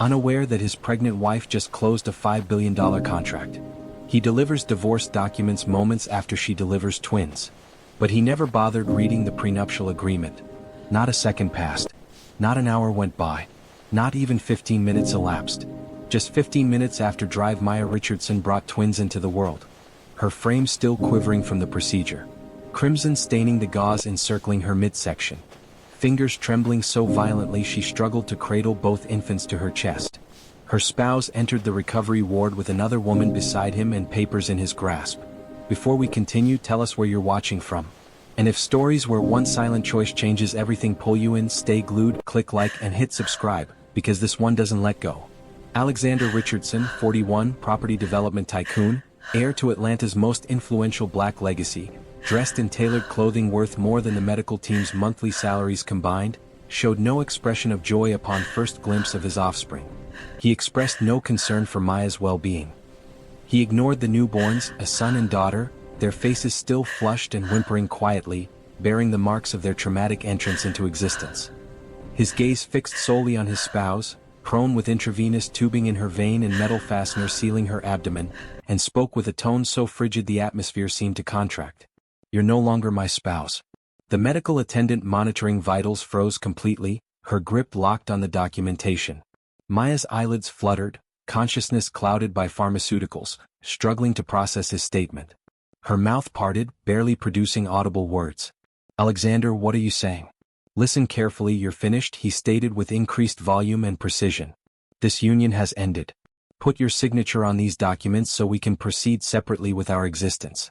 unaware that his pregnant wife just closed a $5 billion contract. He delivers divorce documents moments after she delivers twins. But he never bothered reading the prenuptial agreement. Not a second passed. Not an hour went by. Not even 15 minutes elapsed. Just 15 minutes after Drive Maya Richardson brought twins into the world. Her frame still quivering from the procedure. Crimson staining the gauze encircling her midsection. Fingers trembling so violently she struggled to cradle both infants to her chest. Her spouse entered the recovery ward with another woman beside him and papers in his grasp. Before we continue, tell us where you're watching from. And if stories where one silent choice changes everything pull you in, stay glued, click like and hit subscribe, because this one doesn't let go. Alexander Richardson, 41, property development tycoon, heir to Atlanta's most influential black legacy, dressed in tailored clothing worth more than the medical team's monthly salaries combined, showed no expression of joy upon first glimpse of his offspring. He expressed no concern for Maya's well-being. He ignored the newborns, a son and daughter, their faces still flushed and whimpering quietly, bearing the marks of their traumatic entrance into existence. His gaze fixed solely on his spouse, prone with intravenous tubing in her vein and metal fastener sealing her abdomen, and spoke with a tone so frigid the atmosphere seemed to contract. "You're no longer my spouse." The medical attendant monitoring vitals froze completely, her grip locked on the documentation. Maya's eyelids fluttered, consciousness clouded by pharmaceuticals, struggling to process his statement. Her mouth parted, barely producing audible words. "Alexander, what are you saying?" "Listen carefully, you're finished," he stated with increased volume and precision. "This union has ended. Put your signature on these documents so we can proceed separately with our existence."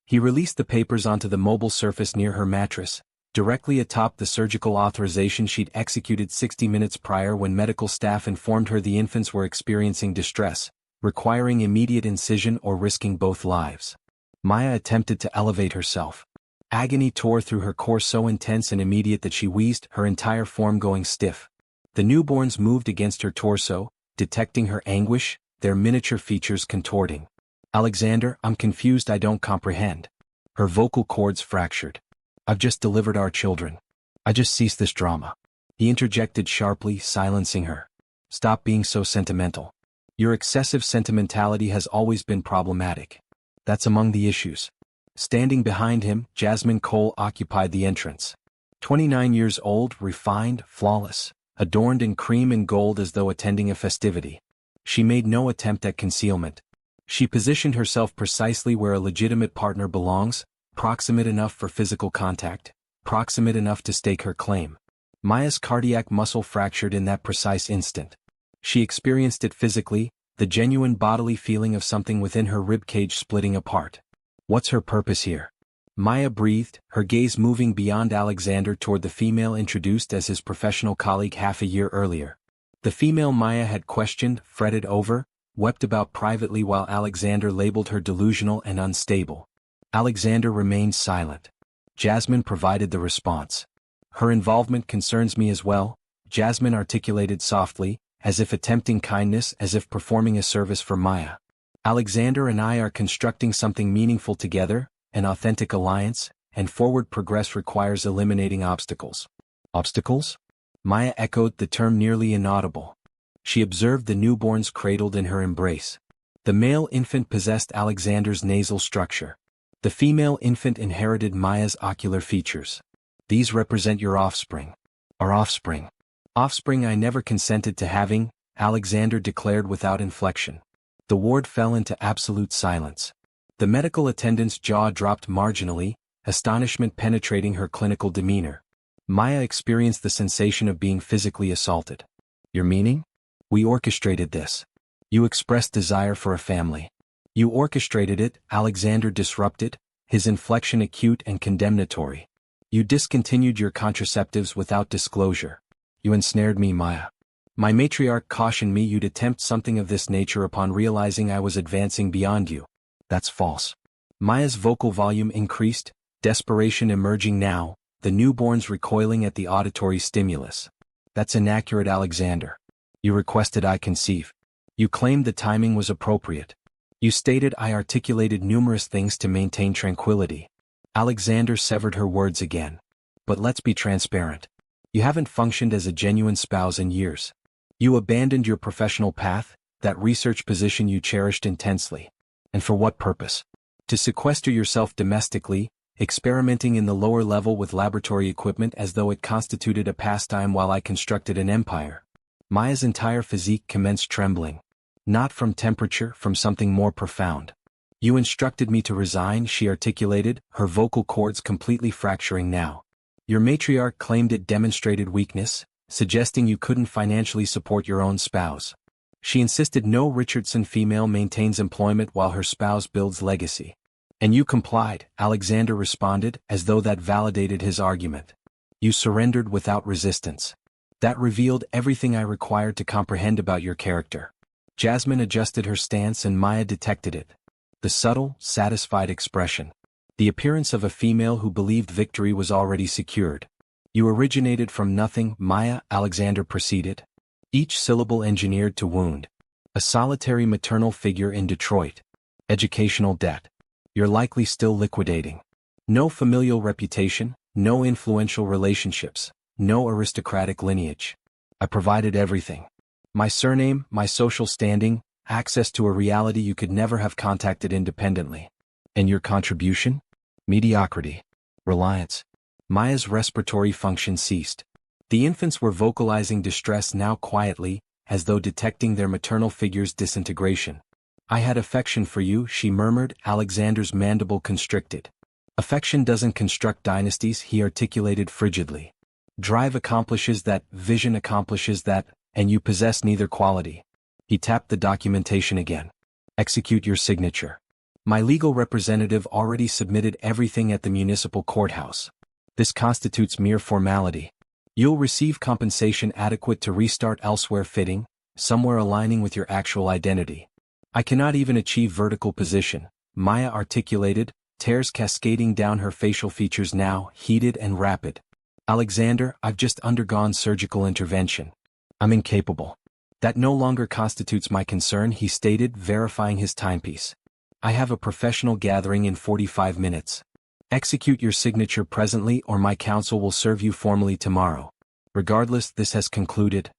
He released the papers onto the mobile surface near her mattress, directly atop the surgical authorization she'd executed 60 minutes prior when medical staff informed her the infants were experiencing distress, requiring immediate incision or risking both lives. Maya attempted to elevate herself. Agony tore through her core so intense and immediate that she wheezed, her entire form going stiff. The newborns moved against her torso, detecting her anguish, their miniature features contorting. "Alexander, I'm confused, I don't comprehend." Her vocal cords fractured. "I've just delivered our children. I just ceased this drama." He interjected sharply, silencing her. "Stop being so sentimental. Your excessive sentimentality has always been problematic. That's among the issues." Standing behind him, Jasmine Cole occupied the entrance. 29 years old, refined, flawless, adorned in cream and gold as though attending a festivity. She made no attempt at concealment. She positioned herself precisely where a legitimate partner belongs, proximate enough for physical contact, proximate enough to stake her claim. Maya's cardiac muscle fractured in that precise instant. She experienced it physically, the genuine bodily feeling of something within her ribcage splitting apart. What's her purpose here? Maya breathed, her gaze moving beyond Alexander toward the female introduced as his professional colleague half a year earlier. The female Maya had questioned, fretted over, wept about privately while Alexander labeled her delusional and unstable. Alexander remained silent. Jasmine provided the response. "Her involvement concerns me as well," Jasmine articulated softly, as if attempting kindness, as if performing a service for Maya. "Alexander and I are constructing something meaningful together, an authentic alliance, and forward progress requires eliminating obstacles." "Obstacles?" Maya echoed the term nearly inaudible. She observed the newborns cradled in her embrace. The male infant possessed Alexander's nasal structure. The female infant inherited Maya's ocular features. "These represent your offspring." "Our offspring." "Offspring I never consented to having," Alexander declared without inflection. The ward fell into absolute silence. The medical attendant's jaw dropped marginally, astonishment penetrating her clinical demeanor. Maya experienced the sensation of being physically assaulted. "Your meaning?" "We orchestrated this. You expressed desire for a family. You orchestrated it," Alexander disrupted, his inflection acute and condemnatory. "You discontinued your contraceptives without disclosure. You ensnared me, Maya. My matriarch cautioned me you'd attempt something of this nature upon realizing I was advancing beyond you." "That's false." Maya's vocal volume increased, desperation emerging now, the newborns recoiling at the auditory stimulus. "That's inaccurate, Alexander. You requested I conceive. You claimed the timing was appropriate. You stated I articulated numerous things to maintain tranquility." Alexander severed her words again. "But let's be transparent. You haven't functioned as a genuine spouse in years. You abandoned your professional path, that research position you cherished intensely. And for what purpose? To sequester yourself domestically, experimenting in the lower level with laboratory equipment as though it constituted a pastime while I constructed an empire. Maya's entire physique commenced trembling. Not from temperature, from something more profound. You instructed me to resign, she articulated, her vocal cords completely fracturing now. Your matriarch claimed it demonstrated weakness, suggesting you couldn't financially support your own spouse. She insisted no Richardson female maintains employment while her spouse builds legacy. And you complied, Alexander responded, as though that validated his argument. You surrendered without resistance. That revealed everything I required to comprehend about your character. Jasmine adjusted her stance and Maya detected it. The subtle, satisfied expression. The appearance of a female who believed victory was already secured. You originated from nothing, Maya, Alexander proceeded. Each syllable engineered to wound. A solitary maternal figure in Detroit. Educational debt. You're likely still liquidating. No familial reputation, no influential relationships, no aristocratic lineage. I provided everything. My surname, my social standing, access to a reality you could never have contacted independently. And your contribution? Mediocrity. Reliance. Maya's respiratory function ceased. The infants were vocalizing distress now quietly, as though detecting their maternal figure's disintegration. I had affection for you, she murmured, Alexander's mandible constricted. Affection doesn't construct dynasties, he articulated frigidly. Drive accomplishes that, vision accomplishes that, and you possess neither quality. He tapped the documentation again. Execute your signature. My legal representative already submitted everything at the municipal courthouse. This constitutes mere formality. You'll receive compensation adequate to restart elsewhere fitting, somewhere aligning with your actual identity. I cannot even achieve vertical position, Maya articulated, tears cascading down her facial features now, heated and rapid. Alexander, I've just undergone surgical intervention. I'm incapable. That no longer constitutes my concern, he stated, verifying his timepiece. I have a professional gathering in 45 minutes. Execute your signature presently or my counsel will serve you formally tomorrow. Regardless, this has concluded.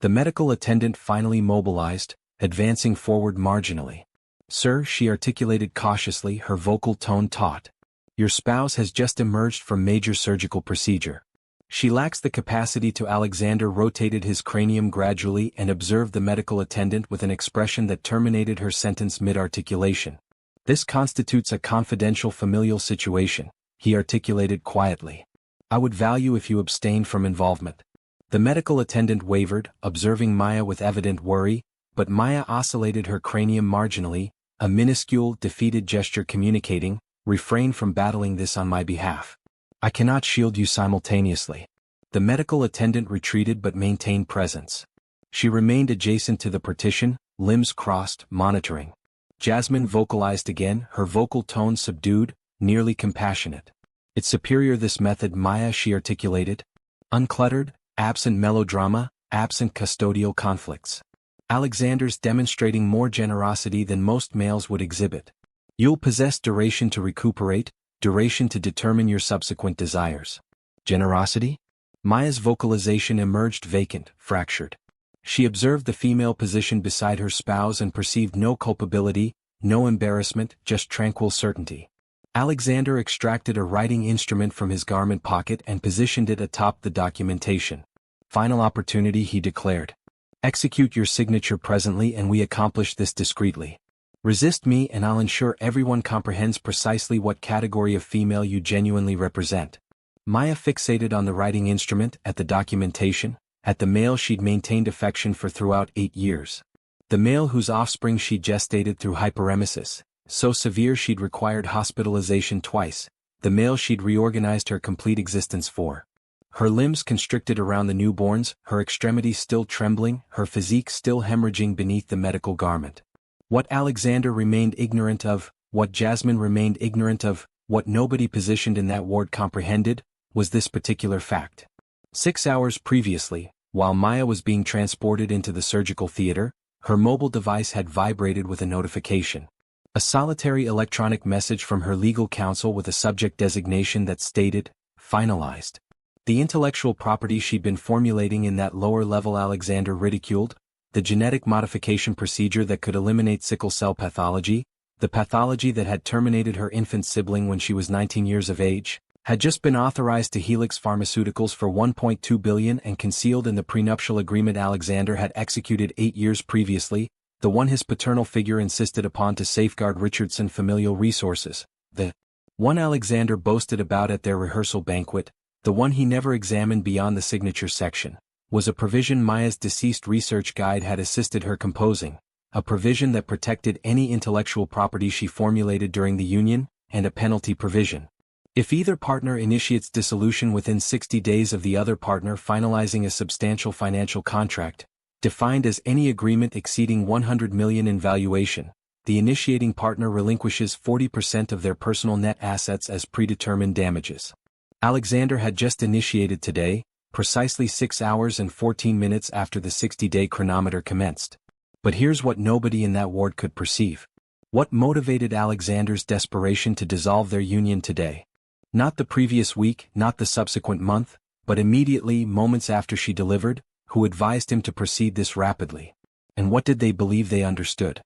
The medical attendant finally mobilized, advancing forward marginally. Sir, she articulated cautiously, her vocal tone taut. Your spouse has just emerged from major surgical procedure. She lacks the capacity to. Alexander rotated his cranium gradually and observed the medical attendant with an expression that terminated her sentence mid-articulation. This constitutes a confidential familial situation, he articulated quietly. I would value if you abstained from involvement. The medical attendant wavered, observing Maya with evident worry, but Maya oscillated her cranium marginally, a minuscule, defeated gesture communicating, refrain from battling this on my behalf. I cannot shield you simultaneously. The medical attendant retreated but maintained presence. She remained adjacent to the partition, limbs crossed, monitoring. Jasmine vocalized again, her vocal tone subdued, nearly compassionate. It's superior this method, Maya, she articulated. Uncluttered, absent melodrama, absent custodial conflicts. Alexander's demonstrating more generosity than most males would exhibit. You'll possess duration to recuperate, duration to determine your subsequent desires. Generosity? Maya's vocalization emerged vacant, fractured. She observed the female position beside her spouse and perceived no culpability, no embarrassment, just tranquil certainty. Alexander extracted a writing instrument from his garment pocket and positioned it atop the documentation. Final opportunity, he declared. Execute your signature presently and we accomplish this discreetly. Resist me and I'll ensure everyone comprehends precisely what category of female you genuinely represent. Maya fixated on the writing instrument, at the documentation, at the male she'd maintained affection for throughout 8 years. The male whose offspring she'd gestated through hyperemesis, so severe she'd required hospitalization twice, the male she'd reorganized her complete existence for. Her limbs constricted around the newborns, her extremities still trembling, her physique still hemorrhaging beneath the medical garment. What Alexander remained ignorant of, what Jasmine remained ignorant of, what nobody positioned in that ward comprehended, was this particular fact. 6 hours previously, while Maya was being transported into the surgical theater, her mobile device had vibrated with a notification. A solitary electronic message from her legal counsel with a subject designation that stated, finalized. The intellectual property she'd been formulating in that lower level Alexander ridiculed, the genetic modification procedure that could eliminate sickle cell pathology, the pathology that had terminated her infant sibling when she was 19 years of age, had just been authorized to Helix Pharmaceuticals for $1.2 billion and concealed in the prenuptial agreement Alexander had executed 8 years previously, the one his paternal figure insisted upon to safeguard Richardson's familial resources, the one Alexander boasted about at their rehearsal banquet, the one he never examined beyond the signature section, was a provision Maya's deceased research guide had assisted her composing, a provision that protected any intellectual property she formulated during the union, and a penalty provision. If either partner initiates dissolution within 60 days of the other partner finalizing a substantial financial contract, defined as any agreement exceeding $100 million in valuation, the initiating partner relinquishes 40% of their personal net assets as predetermined damages. Alexander had just initiated today, precisely 6 hours and 14 minutes after the 60-day chronometer commenced. But here's what nobody in that ward could perceive. What motivated Alexander's desperation to dissolve their union today? Not the previous week, not the subsequent month, but immediately, moments after she delivered, who advised him to proceed this rapidly. And what did they believe they understood?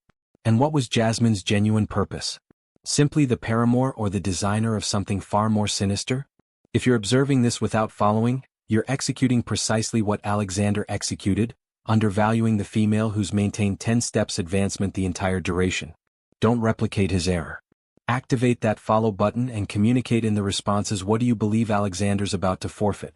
And what was Jasmine's genuine purpose? Simply the paramour or the designer of something far more sinister? If you're observing this without following, you're executing precisely what Alexander executed, undervaluing the female who's maintained 10 steps advancement the entire duration. Don't replicate his error. Activate that follow button and communicate in the responses what do you believe Alexander's about to forfeit.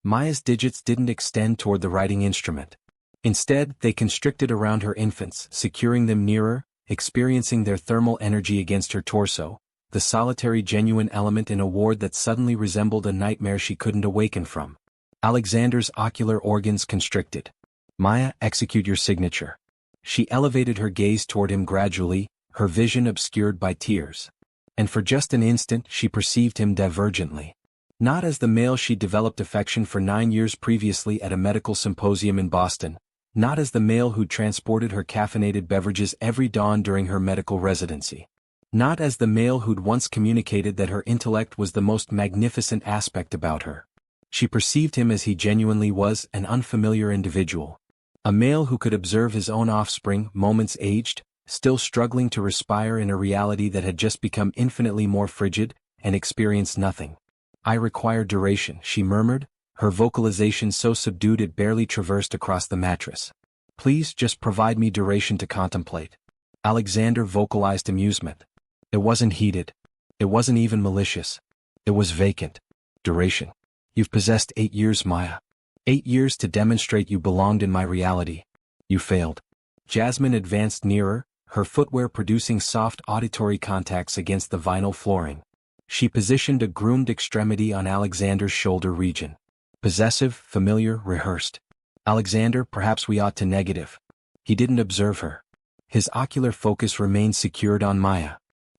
Maya's digits didn't extend toward the writing instrument. Instead, they constricted around her infants, securing them nearer, experiencing their thermal energy against her torso, the solitary genuine element in a ward that suddenly resembled a nightmare she couldn't awaken from. Alexander's ocular organs constricted. Maya, execute your signature. She elevated her gaze toward him gradually, her vision obscured by tears. And for just an instant she perceived him divergently. Not as the male she'd developed affection for 9 years previously at a medical symposium in Boston, not as the male who'd transported her caffeinated beverages every dawn during her medical residency. Not as the male who'd once communicated that her intellect was the most magnificent aspect about her. She perceived him as he genuinely was, an unfamiliar individual. A male who could observe his own offspring, moments aged, still struggling to respire in a reality that had just become infinitely more frigid, and experience nothing. I require duration, she murmured, her vocalization so subdued it barely traversed across the mattress. Please just provide me duration to contemplate. Alexander vocalized amusement. It wasn't heated. It wasn't even malicious. It was vacant. Duration. You've possessed 8 years, Maya. 8 years to demonstrate you belonged in my reality. You failed. Jasmine advanced nearer, her footwear producing soft auditory contacts against the vinyl flooring. She positioned a groomed extremity on Alexander's shoulder region. Possessive, familiar, rehearsed. Alexander, perhaps we ought to negative. He didn't observe her. His ocular focus remained secured on Maya.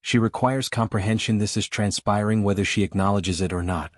She requires comprehension. This is transpiring whether she acknowledges it or not.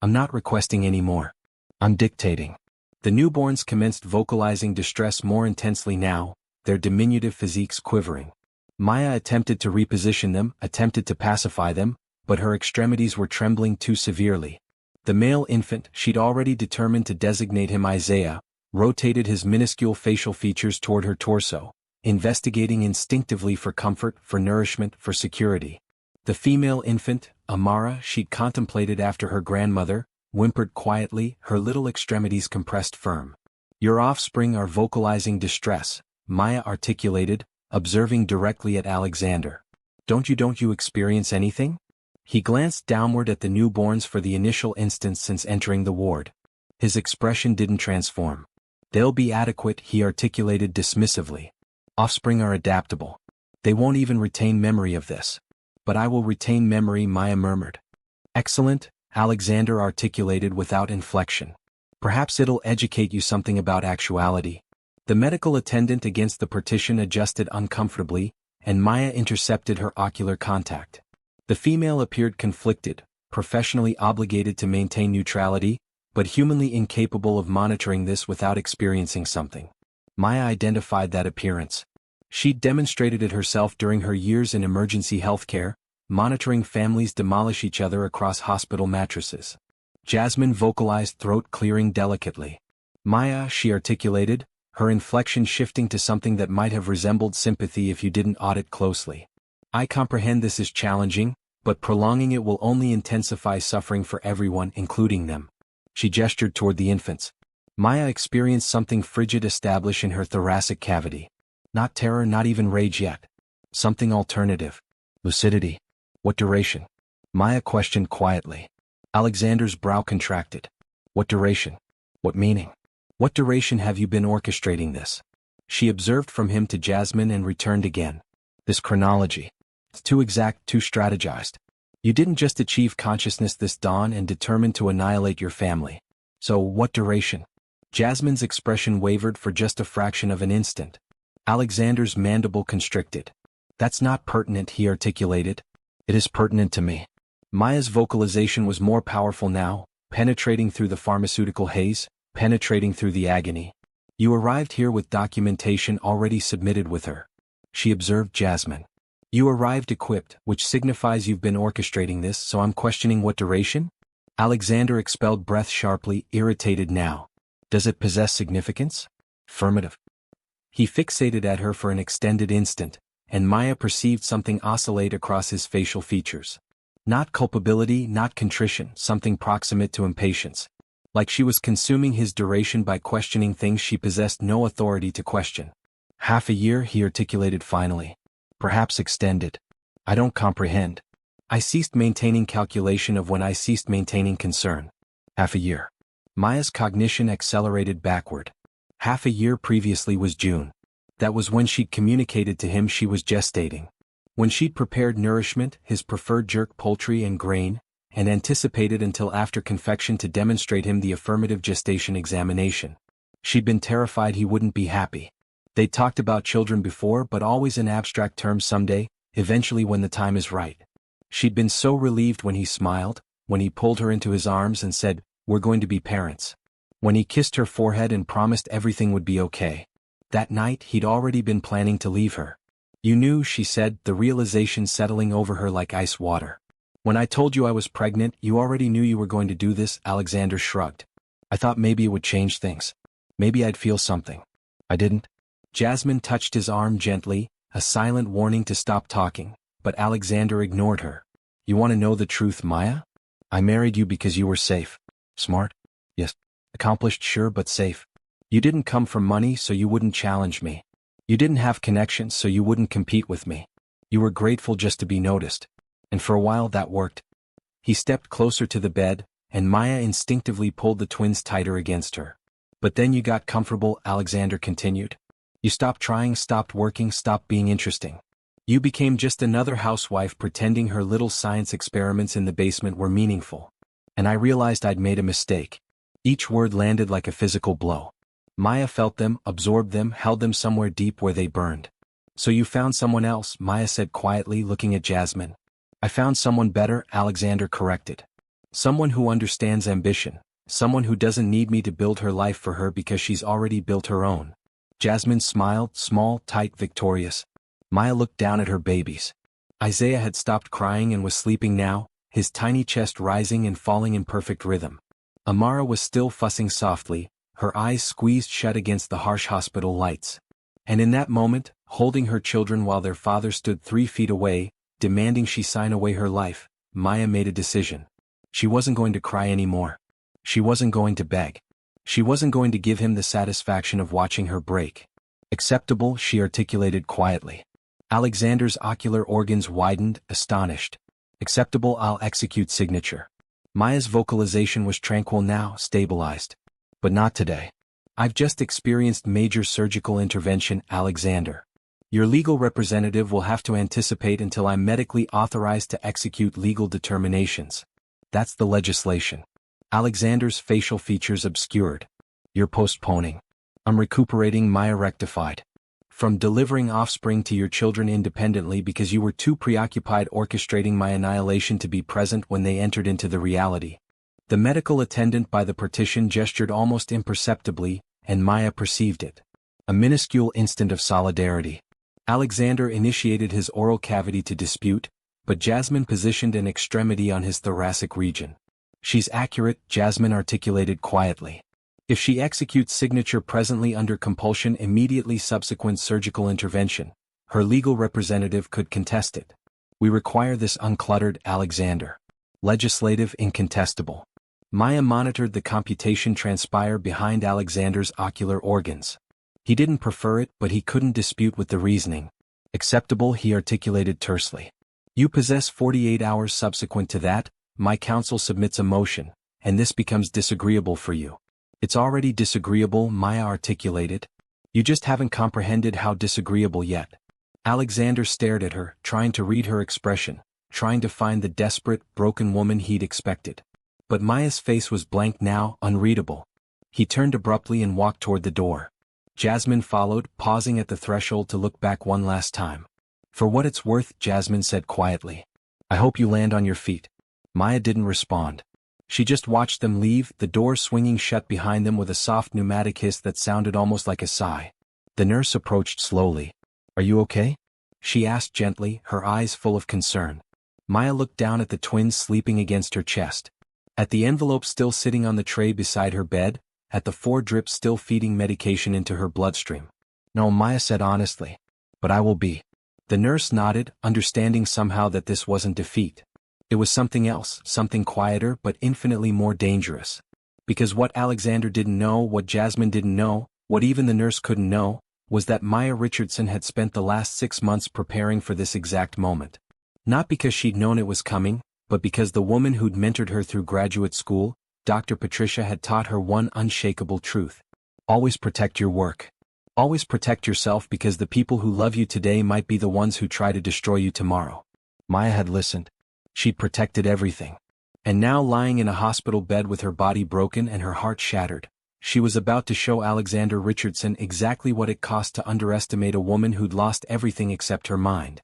I'm not requesting any more. I'm dictating. The newborns commenced vocalizing distress more intensely now, their diminutive physiques quivering. Maya attempted to reposition them, attempted to pacify them, but her extremities were trembling too severely. The male infant, she'd already determined to designate him Isaiah, rotated his minuscule facial features toward her torso, investigating instinctively for comfort, for nourishment, for security. The female infant, Amara, she'd contemplated after her grandmother, whimpered quietly, her little extremities compressed firm. Your offspring are vocalizing distress, Maya articulated, observing directly at Alexander. Don't you experience anything? He glanced downward at the newborns for the initial instance since entering the ward. His expression didn't transform. They'll be adequate, he articulated dismissively. Offspring are adaptable. They won't even retain memory of this. But I will retain memory, Maya murmured. Excellent, Alexander articulated without inflection. Perhaps it'll educate you something about actuality. The medical attendant against the partition adjusted uncomfortably, and Maya intercepted her ocular contact. The female appeared conflicted, professionally obligated to maintain neutrality, but humanly incapable of monitoring this without experiencing something. Maya identified that appearance. She'd demonstrated it herself during her years in emergency healthcare, monitoring families demolish each other across hospital mattresses. Jasmine vocalized, throat clearing delicately. Maya, she articulated, her inflection shifting to something that might have resembled sympathy if you didn't audit closely. I comprehend this is challenging, but prolonging it will only intensify suffering for everyone, including them. She gestured toward the infants. Maya experienced something frigid establish in her thoracic cavity. Not terror, not even rage yet. Something alternative. Lucidity. What duration? Maya questioned quietly. Alexander's brow contracted. What duration? What meaning? What duration have you been orchestrating this? She observed from him to Jasmine and returned again. This chronology. It's too exact, too strategized. You didn't just achieve consciousness this dawn and determined to annihilate your family. So, what duration? Jasmine's expression wavered for just a fraction of an instant. Alexander's mandible constricted. That's not pertinent, he articulated. It is pertinent to me. Maya's vocalization was more powerful now, penetrating through the pharmaceutical haze, penetrating through the agony. You arrived here with documentation already submitted with her. She observed Jasmine. You arrived equipped, which signifies you've been orchestrating this, so I'm questioning what duration? Alexander expelled breath sharply, irritated now. Does it possess significance? Affirmative. He fixated at her for an extended instant, and Maya perceived something oscillate across his facial features. Not culpability, not contrition, something proximate to impatience. Like she was consuming his duration by questioning things she possessed no authority to question. Half a year, he articulated finally. Perhaps extended. I don't comprehend. I ceased maintaining calculation of when I ceased maintaining concern. Half a year. Maya's cognition accelerated backward. Half a year previously was June. That was when she'd communicated to him she was gestating. When she'd prepared nourishment, his preferred jerk poultry and grain, and anticipated until after confection to demonstrate him the affirmative gestation examination. She'd been terrified he wouldn't be happy. They'd talked about children before, but always in abstract terms. Someday, eventually when the time is right. She'd been so relieved when he smiled, when he pulled her into his arms and said, "We're going to be parents." When he kissed her forehead and promised everything would be okay. That night he'd already been planning to leave her. You knew, she said, the realization settling over her like ice water. When I told you I was pregnant, you already knew you were going to do this. Alexander shrugged. I thought maybe it would change things. Maybe I'd feel something. I didn't. Jasmine touched his arm gently, a silent warning to stop talking, but Alexander ignored her. You want to know the truth, Maya? I married you because you were safe. Smart? Yes. Accomplished, sure, but safe. You didn't come from money, so you wouldn't challenge me. You didn't have connections, so you wouldn't compete with me. You were grateful just to be noticed. And for a while that worked. He stepped closer to the bed, and Maya instinctively pulled the twins tighter against her. But then you got comfortable, Alexander continued. You stopped trying, stopped working, stopped being interesting. You became just another housewife pretending her little science experiments in the basement were meaningful. And I realized I'd made a mistake. Each word landed like a physical blow. Maya felt them, absorbed them, held them somewhere deep where they burned. So you found someone else, Maya said quietly, looking at Jasmine. I found someone better, Alexander corrected. Someone who understands ambition. Someone who doesn't need me to build her life for her because she's already built her own. Jasmine smiled, small, tight, victorious. Maya looked down at her babies. Isaiah had stopped crying and was sleeping now, his tiny chest rising and falling in perfect rhythm. Amara was still fussing softly, her eyes squeezed shut against the harsh hospital lights. And in that moment, holding her children while their father stood 3 feet away, demanding she sign away her life, Maya made a decision. She wasn't going to cry anymore. She wasn't going to beg. She wasn't going to give him the satisfaction of watching her break. Acceptable, she articulated quietly. Alexander's ocular organs widened, astonished. Acceptable, I'll execute signature. Maya's vocalization was tranquil now, stabilized. But not today. I've just experienced major surgical intervention, Alexander. Your legal representative will have to anticipate until I'm medically authorized to execute legal determinations. That's the legislation. Alexander's facial features obscured. You're postponing. I'm recuperating, Maya rectified. From delivering offspring to your children independently because you were too preoccupied orchestrating my annihilation to be present when they entered into the reality. The medical attendant by the partition gestured almost imperceptibly, and Maya perceived it. A minuscule instant of solidarity. Alexander initiated his oral cavity to dispute, but Jasmine positioned an extremity on his thoracic region. She's accurate, Jasmine articulated quietly. If she executes signature presently under compulsion immediately subsequent surgical intervention, her legal representative could contest it. We require this uncluttered, Alexander. Legislative incontestable. Maya monitored the computation transpire behind Alexander's ocular organs. He didn't prefer it, but he couldn't dispute with the reasoning. Acceptable, he articulated tersely. You possess 48 hours subsequent to that, my counsel submits a motion, and this becomes disagreeable for you. It's already disagreeable, Maya articulated. You just haven't comprehended how disagreeable yet. Alexander stared at her, trying to read her expression, trying to find the desperate, broken woman he'd expected. But Maya's face was blank now, unreadable. He turned abruptly and walked toward the door. Jasmine followed, pausing at the threshold to look back one last time. For what it's worth, Jasmine said quietly. I hope you land on your feet. Maya didn't respond. She just watched them leave, the door swinging shut behind them with a soft pneumatic hiss that sounded almost like a sigh. The nurse approached slowly. Are you okay? She asked gently, her eyes full of concern. Maya looked down at the twins sleeping against her chest. At the envelope still sitting on the tray beside her bed, at the 4 drips still feeding medication into her bloodstream. No, Maya said honestly. But I will be. The nurse nodded, understanding somehow that this wasn't defeat. It was something else, something quieter but infinitely more dangerous. Because what Alexander didn't know, what Jasmine didn't know, what even the nurse couldn't know, was that Maya Richardson had spent the last 6 months preparing for this exact moment. Not because she'd known it was coming, but because the woman who'd mentored her through graduate school, Dr. Patricia, had taught her one unshakable truth. Always protect your work. Always protect yourself, because the people who love you today might be the ones who try to destroy you tomorrow. Maya had listened. She'd protected everything. And now, lying in a hospital bed with her body broken and her heart shattered, she was about to show Alexander Richardson exactly what it cost to underestimate a woman who'd lost everything except her mind.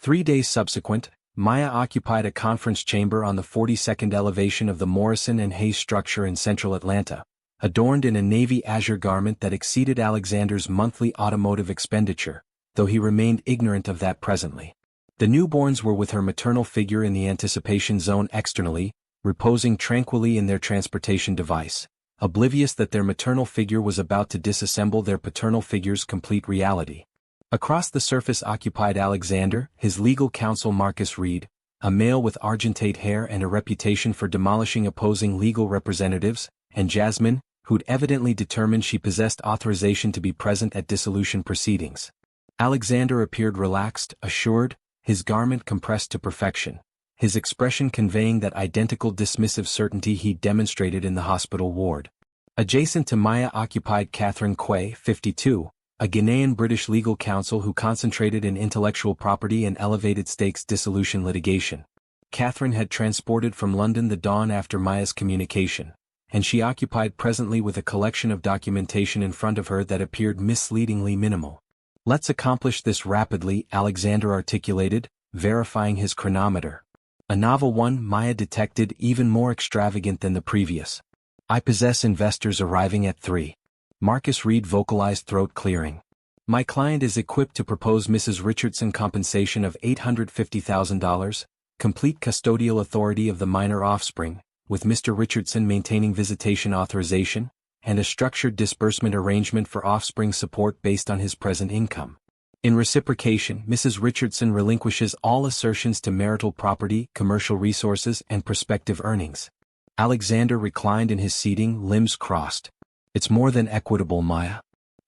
3 days subsequent, Maya occupied a conference chamber on the 42nd elevation of the Morrison and Hayes structure in central Atlanta, adorned in a navy azure garment that exceeded Alexander's monthly automotive expenditure, though he remained ignorant of that presently. The newborns were with her maternal figure in the anticipation zone externally, reposing tranquilly in their transportation device, oblivious that their maternal figure was about to disassemble their paternal figure's complete reality. Across the surface occupied Alexander, his legal counsel Marcus Reed, a male with argentate hair and a reputation for demolishing opposing legal representatives, and Jasmine, who'd evidently determined she possessed authorization to be present at dissolution proceedings. Alexander appeared relaxed, assured, his garment compressed to perfection, his expression conveying that identical dismissive certainty he'd demonstrated in the hospital ward. Adjacent to Maya occupied Catherine Quay, 52, a Ghanaian-British legal counsel who concentrated in intellectual property and elevated stakes dissolution litigation. Catherine had transported from London the dawn after Maya's communication, and she occupied presently with a collection of documentation in front of her that appeared misleadingly minimal. Let's accomplish this rapidly, Alexander articulated, verifying his chronometer. A novel one, Maya detected, even more extravagant than the previous. I possess investors arriving at 3. Marcus Reed vocalized, throat clearing. My client is equipped to propose Mrs. Richardson compensation of $850,000, complete custodial authority of the minor offspring, with Mr. Richardson maintaining visitation authorization, and a structured disbursement arrangement for offspring support based on his present income. In reciprocation, Mrs. Richardson relinquishes all assertions to marital property, commercial resources, and prospective earnings. Alexander reclined in his seating, limbs crossed. It's more than equitable, Maya.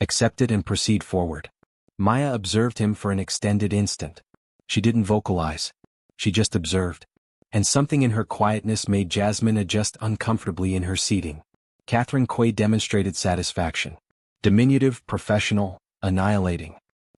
Accept it and proceed forward. Maya observed him for an extended instant. She didn't vocalize. She just observed. And something in her quietness made Jasmine adjust uncomfortably in her seating. Catherine Quay demonstrated satisfaction. Diminutive, professional, annihilating.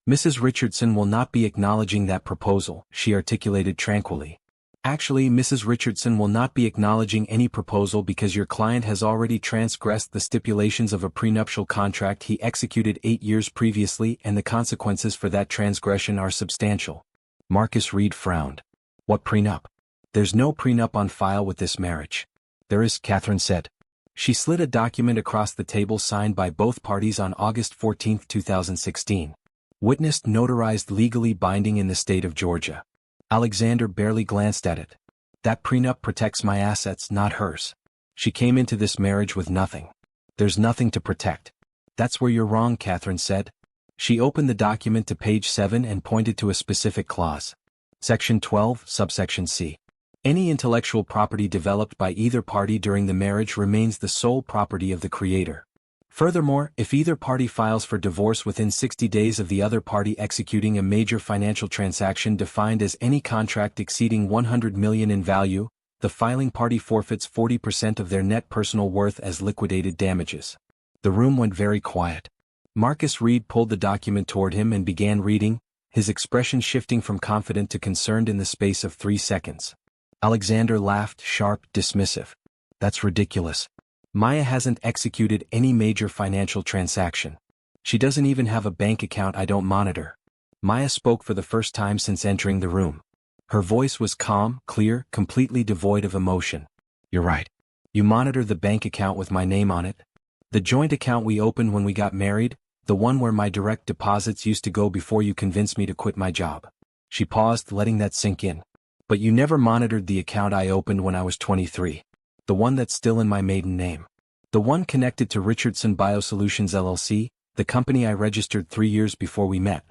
Mrs. Richardson will not be acknowledging that proposal, she articulated tranquilly. Actually, Mrs. Richardson will not be acknowledging any proposal because your client has already transgressed the stipulations of a prenuptial contract he executed 8 years previously, and the consequences for that transgression are substantial. Marcus Reed frowned. What prenup? There's no prenup on file with this marriage. There is, Catherine said. She slid a document across the table signed by both parties on August 14, 2016. Witnessed, notarized, legally binding in the state of Georgia. Alexander barely glanced at it. That prenup protects my assets, not hers. She came into this marriage with nothing. There's nothing to protect. That's where you're wrong, Catherine said. She opened the document to page 7 and pointed to a specific clause. Section 12, subsection C. Any intellectual property developed by either party during the marriage remains the sole property of the creator. Furthermore, if either party files for divorce within 60 days of the other party executing a major financial transaction defined as any contract exceeding $100 million in value, the filing party forfeits 40% of their net personal worth as liquidated damages. The room went very quiet. Marcus Reed pulled the document toward him and began reading, his expression shifting from confident to concerned in the space of 3 seconds. Alexander laughed, sharp, dismissive. That's ridiculous. Maya hasn't executed any major financial transaction. She doesn't even have a bank account I don't monitor. Maya spoke for the first time since entering the room. Her voice was calm, clear, completely devoid of emotion. You're right. You monitor the bank account with my name on it? The joint account we opened when we got married, the one where my direct deposits used to go before you convinced me to quit my job. She paused, letting that sink in. But you never monitored the account I opened when I was 23. The one that's still in my maiden name. The one connected to Richardson Biosolutions LLC, the company I registered 3 years before we met.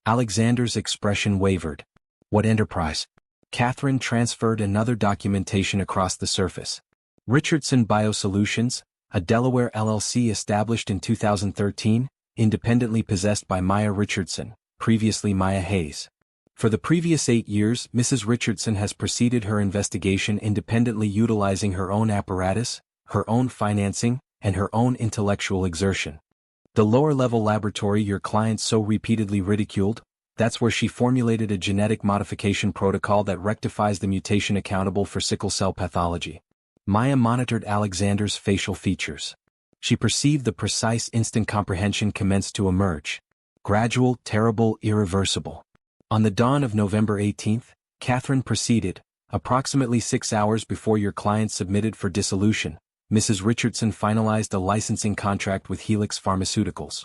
Alexander's expression wavered. What enterprise? Catherine transferred another documentation across the surface. Richardson Biosolutions, a Delaware LLC established in 2013, independently possessed by Maya Richardson, previously Maya Hayes. For the previous 8 years, Mrs. Richardson has proceeded her investigation independently utilizing her own apparatus, her own financing, and her own intellectual exertion. The lower-level laboratory your client so repeatedly ridiculed, that's where she formulated a genetic modification protocol that rectifies the mutation accountable for sickle cell pathology. Maya monitored Alexander's facial features. She perceived the precise instant comprehension commenced to emerge. Gradual, terrible, irreversible. On the dawn of November 18th, Catherine proceeded, approximately 6 hours before your client submitted for dissolution, Mrs. Richardson finalized a licensing contract with Helix Pharmaceuticals.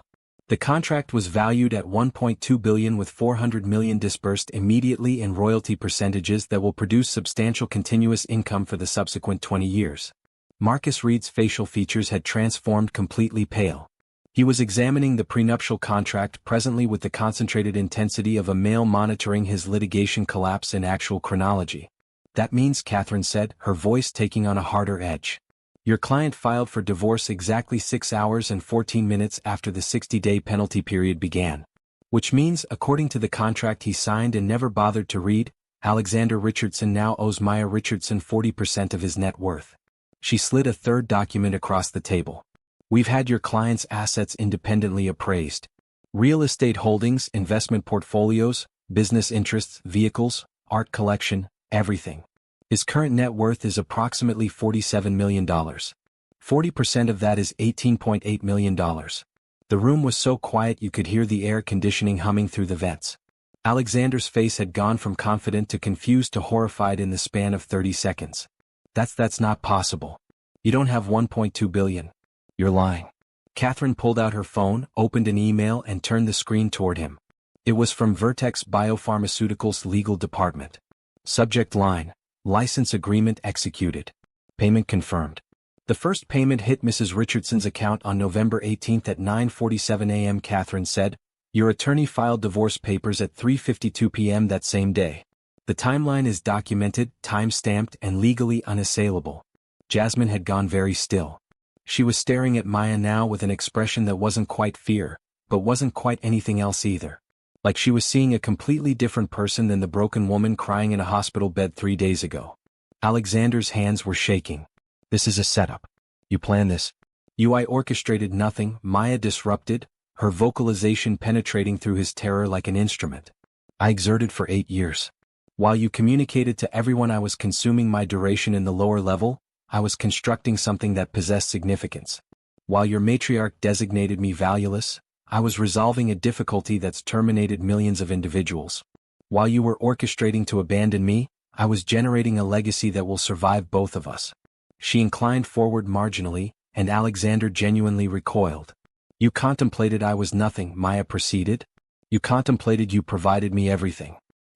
The contract was valued at $1.2 billion with $400 million disbursed immediately in royalty percentages that will produce substantial continuous income for the subsequent 20 years. Marcus Reed's facial features had transformed completely pale. He was examining the prenuptial contract presently with the concentrated intensity of a male monitoring his litigation collapse in actual chronology. That means, Catherine said, her voice taking on a harder edge. Your client filed for divorce exactly 6 hours and 14 minutes after the 60-day penalty period began. Which means, according to the contract he signed and never bothered to read, Alexander Richardson now owes Maya Richardson 40% of his net worth. She slid a third document across the table. We've had your client's assets independently appraised. Real estate holdings, investment portfolios, business interests, vehicles, art collection, everything. His current net worth is approximately $47 million. 40% of that is $18.8 million. The room was so quiet you could hear the air conditioning humming through the vents. Alexander's face had gone from confident to confused to horrified in the span of 30 seconds. That's not possible. You don't have $1.2 billion. You're lying. Catherine pulled out her phone, opened an email and turned the screen toward him. It was from Vertex Biopharmaceuticals' legal department. Subject line: License agreement executed. Payment confirmed. The first payment hit Mrs. Richardson's account on November 18th at 9:47 a.m. Catherine said, your attorney filed divorce papers at 3:52 p.m. that same day. The timeline is documented, time-stamped, and legally unassailable. Jasmine had gone very still. She was staring at Maya now with an expression that wasn't quite fear, but wasn't quite anything else either. Like she was seeing a completely different person than the broken woman crying in a hospital bed 3 days ago. Alexander's hands were shaking. This is a setup. You planned this. I orchestrated nothing, Maya disrupted, her vocalization penetrating through his terror like an instrument. I exerted for 8 years. While you communicated to everyone I was consuming my duration in the lower level, I was constructing something that possessed significance. While your matriarch designated me valueless, I was resolving a difficulty that's terminated millions of individuals. While you were orchestrating to abandon me, I was generating a legacy that will survive both of us. She inclined forward marginally, and Alexander genuinely recoiled. You contemplated I was nothing, Maya proceeded. You contemplated you provided me everything.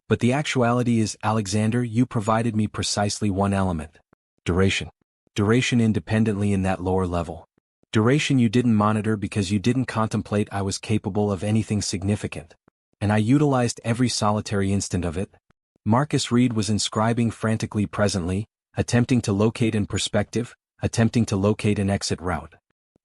But the actuality is, Alexander, you provided me precisely one element. Duration. Duration independently in that lower level. Duration you didn't monitor because you didn't contemplate I was capable of anything significant. And I utilized every solitary instant of it. Marcus Reed was inscribing frantically presently, attempting to locate in perspective, attempting to locate an exit route.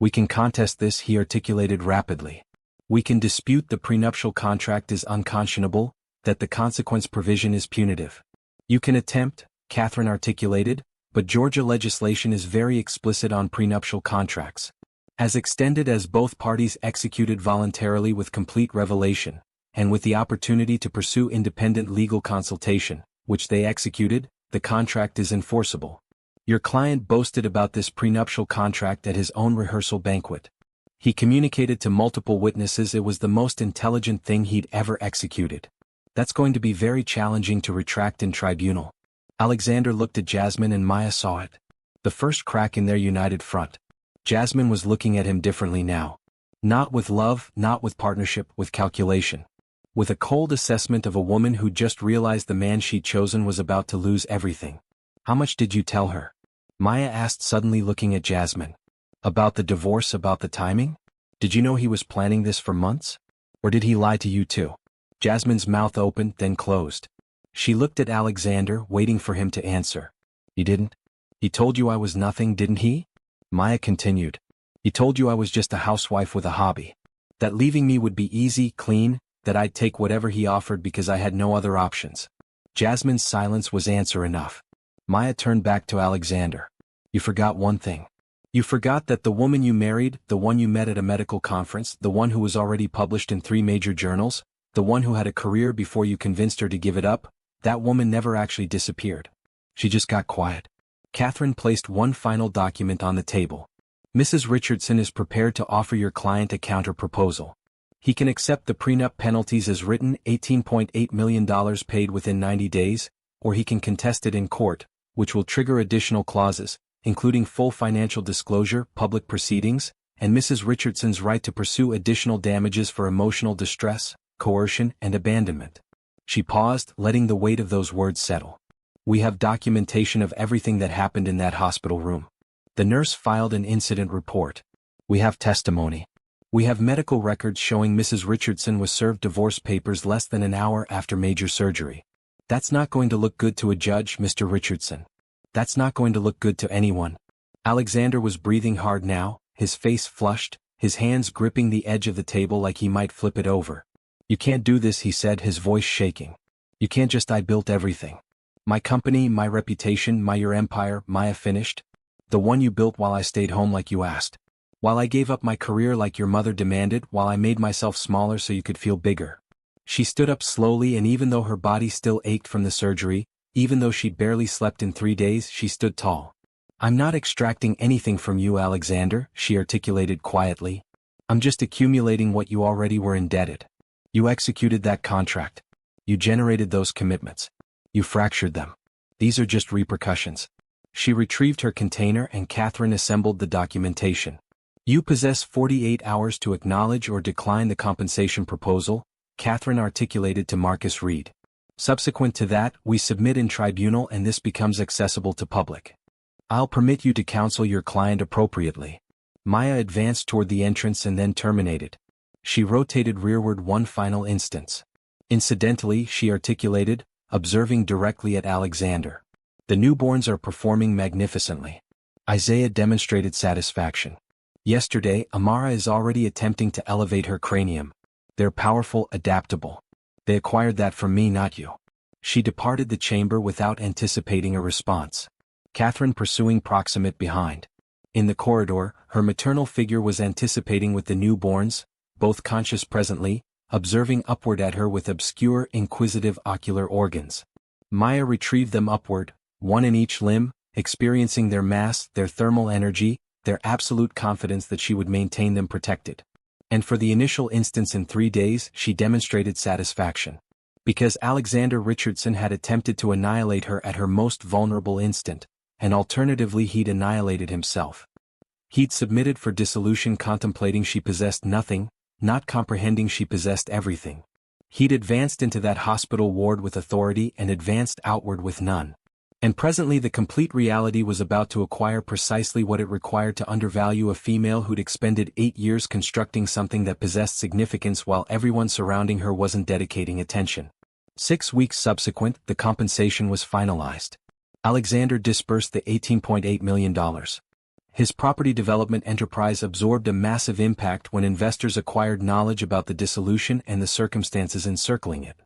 We can contest this, he articulated rapidly. We can dispute the prenuptial contract is unconscionable, that the consequence provision is punitive. You can attempt, Catherine articulated, but Georgia legislation is very explicit on prenuptial contracts. As extended as both parties executed voluntarily with complete revelation, and with the opportunity to pursue independent legal consultation, which they executed, the contract is enforceable. Your client boasted about this prenuptial contract at his own rehearsal banquet. He communicated to multiple witnesses it was the most intelligent thing he'd ever executed. That's going to be very challenging to retract in tribunal. Alexander looked at Jasmine and Maya saw it. The first crack in their united front. Jasmine was looking at him differently now. Not with love, not with partnership, with calculation. With a cold assessment of a woman who just realized the man she'd chosen was about to lose everything. How much did you tell her? Maya asked, suddenly looking at Jasmine. About the divorce, about the timing? Did you know he was planning this for months? Or did he lie to you too? Jasmine's mouth opened, then closed. She looked at Alexander, waiting for him to answer. He didn't? He told you I was nothing, didn't he? Maya continued. He told you I was just a housewife with a hobby. That leaving me would be easy, clean, that I'd take whatever he offered because I had no other options. Jasmine's silence was answer enough. Maya turned back to Alexander. You forgot one thing. You forgot that the woman you married, the one you met at a medical conference, the one who was already published in 3 major journals, the one who had a career before you convinced her to give it up, that woman never actually disappeared. She just got quiet. Catherine placed one final document on the table. Mrs. Richardson is prepared to offer your client a counter-proposal. He can accept the prenup penalties as written, $18.8 million paid within 90 days, or he can contest it in court, which will trigger additional clauses, including full financial disclosure, public proceedings, and Mrs. Richardson's right to pursue additional damages for emotional distress, coercion, and abandonment. She paused, letting the weight of those words settle. We have documentation of everything that happened in that hospital room. The nurse filed an incident report. We have testimony. We have medical records showing Mrs. Richardson was served divorce papers less than an hour after major surgery. That's not going to look good to a judge, Mr. Richardson. That's not going to look good to anyone. Alexander was breathing hard now, his face flushed, his hands gripping the edge of the table like he might flip it over. You can't do this, he said, his voice shaking. You can't just I built everything. My company, my reputation, your empire, Maya finished. The one you built while I stayed home like you asked. While I gave up my career like your mother demanded, while I made myself smaller so you could feel bigger. She stood up slowly, and even though her body still ached from the surgery, even though she'd barely slept in 3 days, she stood tall. I'm not extracting anything from you, Alexander, she articulated quietly. I'm just accumulating what you already were indebted. You executed that contract. You generated those commitments. You fractured them. These are just repercussions. She retrieved her container and Catherine assembled the documentation. You possess 48 hours to acknowledge or decline the compensation proposal, Catherine articulated to Marcus Reed. Subsequent to that, we submit in tribunal and this becomes accessible to public. I'll permit you to counsel your client appropriately. Maya advanced toward the entrance and then terminated. She rotated rearward one final instance. Incidentally, she articulated, observing directly at Alexander. The newborns are performing magnificently. Isaiah demonstrated satisfaction. Yesterday, Amara is already attempting to elevate her cranium. They're powerful, adaptable. They acquired that from me, not you. She departed the chamber without anticipating a response. Catherine pursuing proximate behind. In the corridor, her maternal figure was anticipating with the newborns, both conscious presently, observing upward at her with obscure, inquisitive ocular organs. Maya retrieved them upward, one in each limb, experiencing their mass, their thermal energy, their absolute confidence that she would maintain them protected. And for the initial instance in 3 days, she demonstrated satisfaction. Because Alexander Richardson had attempted to annihilate her at her most vulnerable instant, and alternatively he'd annihilated himself. He'd submitted for dissolution contemplating she possessed nothing, not comprehending she possessed everything. He'd advanced into that hospital ward with authority and advanced outward with none. And presently the complete reality was about to acquire precisely what it required to undervalue a female who'd expended 8 years constructing something that possessed significance while everyone surrounding her wasn't dedicating attention. 6 weeks subsequent, the compensation was finalized. Alexander disbursed the $18.8 million. His property development enterprise absorbed a massive impact when investors acquired knowledge about the dissolution and the circumstances encircling it.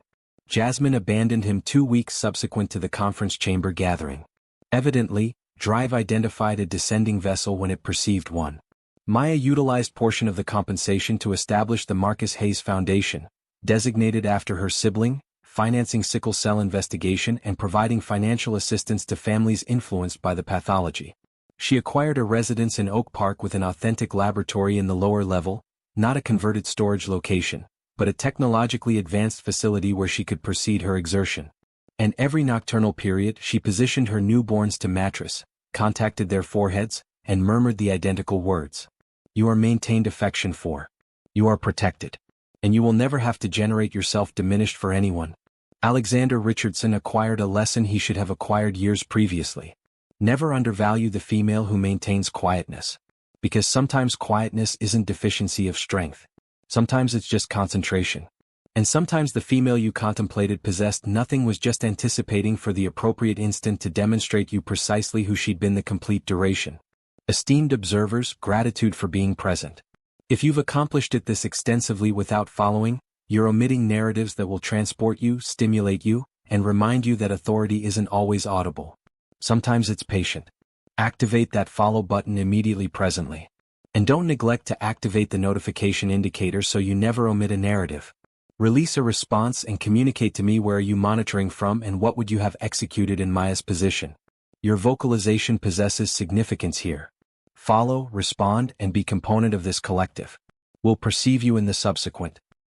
Jasmine abandoned him 2 weeks subsequent to the conference chamber gathering. Evidently, Drive identified a descending vessel when it perceived one. Maya utilized portion of the compensation to establish the Marcus Hayes Foundation, designated after her sibling, financing sickle cell investigation and providing financial assistance to families influenced by the pathology. She acquired a residence in Oak Park with an authentic laboratory in the lower level, not a converted storage location, but a technologically advanced facility where she could proceed her exertion. And every nocturnal period she positioned her newborns to mattress, contacted their foreheads, and murmured the identical words. You are maintained affection for. You are protected. And you will never have to generate yourself diminished for anyone. Alexander Richardson acquired a lesson he should have acquired years previously. Never undervalue the female who maintains quietness. Because sometimes quietness isn't deficiency of strength. Sometimes it's just concentration. And sometimes the female you contemplated possessed nothing, was just anticipating for the appropriate instant to demonstrate you precisely who she'd been the complete duration. Esteemed observers, gratitude for being present. If you've accomplished it this extensively without following, you're omitting narratives that will transport you, stimulate you, and remind you that authority isn't always audible. Sometimes it's patient. Activate that follow button immediately presently. And don't neglect to activate the notification indicator so you never omit a narrative. Release a response and communicate to me where are you monitoring from and what would you have executed in Maya's position. Your vocalization possesses significance here. Follow, respond, and be component of this collective. We'll perceive you in the subsequent.